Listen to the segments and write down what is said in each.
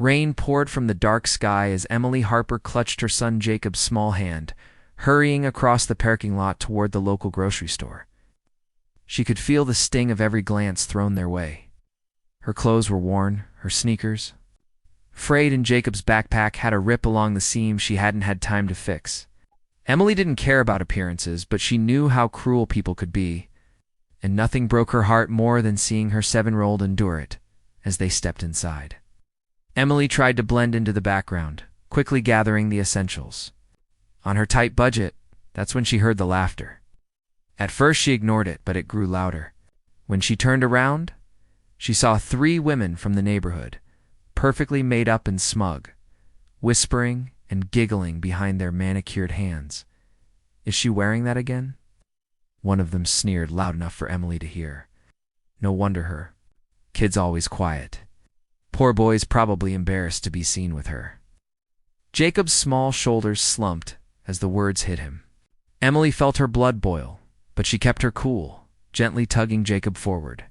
Rain poured from the dark sky as Emily Harper clutched her son Jacob's small hand, hurrying across the parking lot toward the local grocery store. She could feel the sting of every glance thrown their way. Her clothes were worn, her sneakers frayed, and Jacob's backpack had a rip along the seam she hadn't had time to fix. Emily didn't care about appearances, but she knew how cruel people could be, and nothing broke her heart more than seeing her 7-year-old endure it as they stepped inside. Emily tried to blend into the background, quickly gathering the essentials. On her tight budget, that's when she heard the laughter. At first she ignored it, but it grew louder. When she turned around, she saw 3 women from the neighborhood, perfectly made up and smug, whispering and giggling behind their manicured hands. "Is she wearing that again?" One of them sneered loud enough for Emily to hear. No wonder her kid's always quiet. Poor boy's probably embarrassed to be seen with her. Jacob's small shoulders slumped as the words hit him. Emily felt her blood boil, but she kept her cool, gently tugging Jacob forward.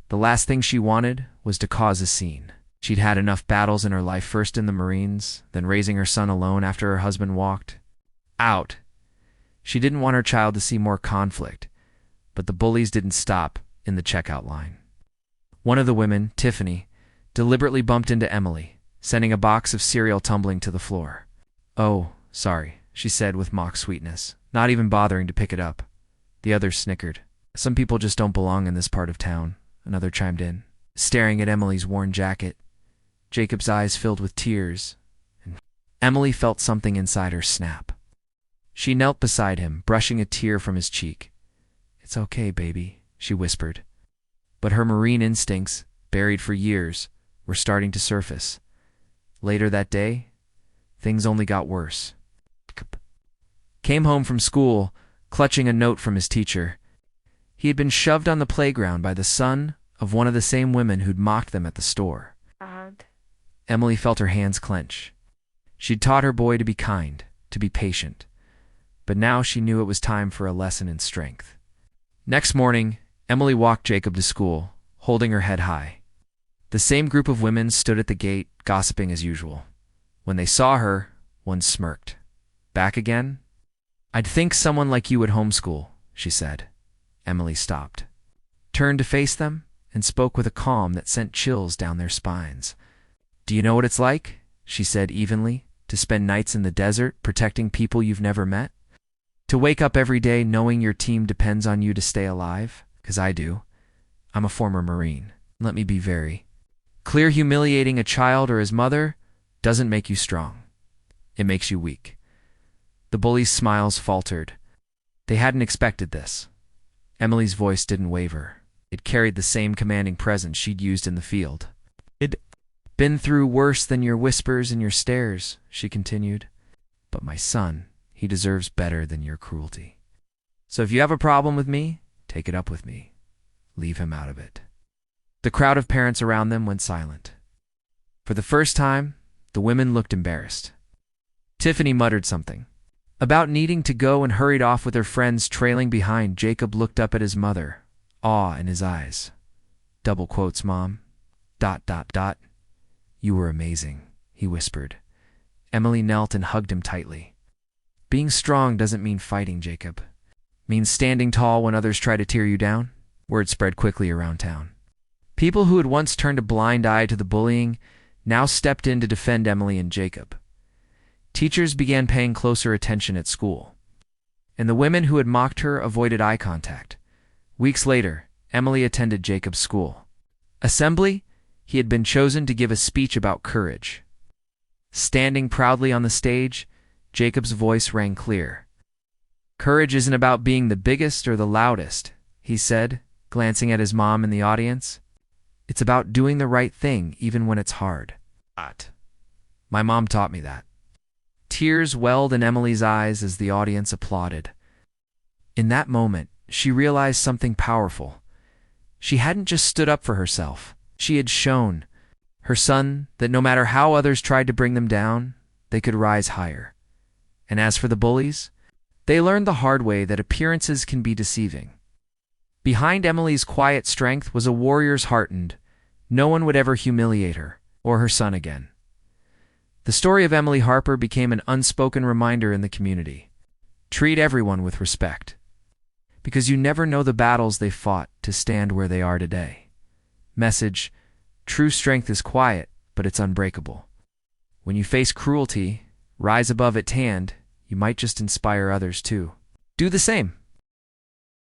The last thing she wanted was to cause a scene. She'd had enough battles in her life, first in the Marines, then raising her son alone after her husband walked out. She didn't want her child to see more conflict, but the bullies didn't stop in the checkout line. One of the women, Tiffany, deliberately bumped into Emily, sending a box of cereal tumbling to the floor. "Oh, sorry," she said with mock sweetness, not even bothering to pick it up. The others snickered. "Some people just don't belong in this part of town," another chimed in, staring at Emily's worn jacket. Jacob's eyes filled with tears, and Emily felt something inside her snap. She knelt beside him, brushing a tear from his cheek. "It's okay, baby," she whispered. But her Marine instincts, buried for years, were starting to surface. Later that day, things only got worse. Came home from school, clutching a note from his teacher. He had been shoved on the playground by the son of one of the same women who'd mocked them at the store. Emily felt her hands clench. She'd taught her boy to be kind, to be patient. But now she knew it was time for a lesson in strength. Next morning, Emily walked Jacob to school, holding her head high. The same group of women stood at the gate, gossiping as usual. When they saw her, one smirked. "Back again?" "I'd think someone like you would homeschool," she said. Emily stopped, turned to face them, and spoke with a calm that sent chills down their spines. "Do you know what it's like," she said evenly, "to spend nights in the desert protecting people you've never met? To wake up every day knowing your team depends on you to stay alive? 'Cause I do. I'm a former Marine. Let me be very clear. Humiliating a child or his mother doesn't make you strong. It makes you weak." The bullies' smiles faltered. They hadn't expected this. Emily's voice didn't waver. It carried the same commanding presence she'd used in the field. "It'd been through worse than your whispers and your stares," she continued. "But my son, he deserves better than your cruelty. So if you have a problem with me, take it up with me. Leave him out of it." The crowd of parents around them went silent. For the first time, the women looked embarrassed. Tiffany muttered something about needing to go and hurried off with her friends trailing behind. Jacob looked up at his mother, awe in his eyes. "Double quotes, Mom. ... You were amazing," he whispered. Emily knelt and hugged him tightly. "Being strong doesn't mean fighting, Jacob. Means standing tall when others try to tear you down." Word spread quickly around town. People who had once turned a blind eye to the bullying now stepped in to defend Emily and Jacob. Teachers began paying closer attention at school, and the women who had mocked her avoided eye contact. Weeks later, Emily attended Jacob's school assembly. He had been chosen to give a speech about courage. Standing proudly on the stage, Jacob's voice rang clear. "Courage isn't about being the biggest or the loudest," he said, glancing at his mom in the audience. "It's about doing the right thing even when it's hard." My mom taught me that." Tears welled in Emily's eyes as the audience applauded. In that moment, she realized something powerful. She hadn't just stood up for herself. She had shown her son that no matter how others tried to bring them down, they could rise higher. And as for the bullies, they learned the hard way that appearances can be deceiving. Behind Emily's quiet strength was a warrior's heart, and no one would ever humiliate her or her son again. The story of Emily Harper became an unspoken reminder in the community. Treat everyone with respect, because you never know the battles they fought to stand where they are today. Message: true strength is quiet, but it's unbreakable. When you face cruelty, rise above it. You might just inspire others too. Do the same.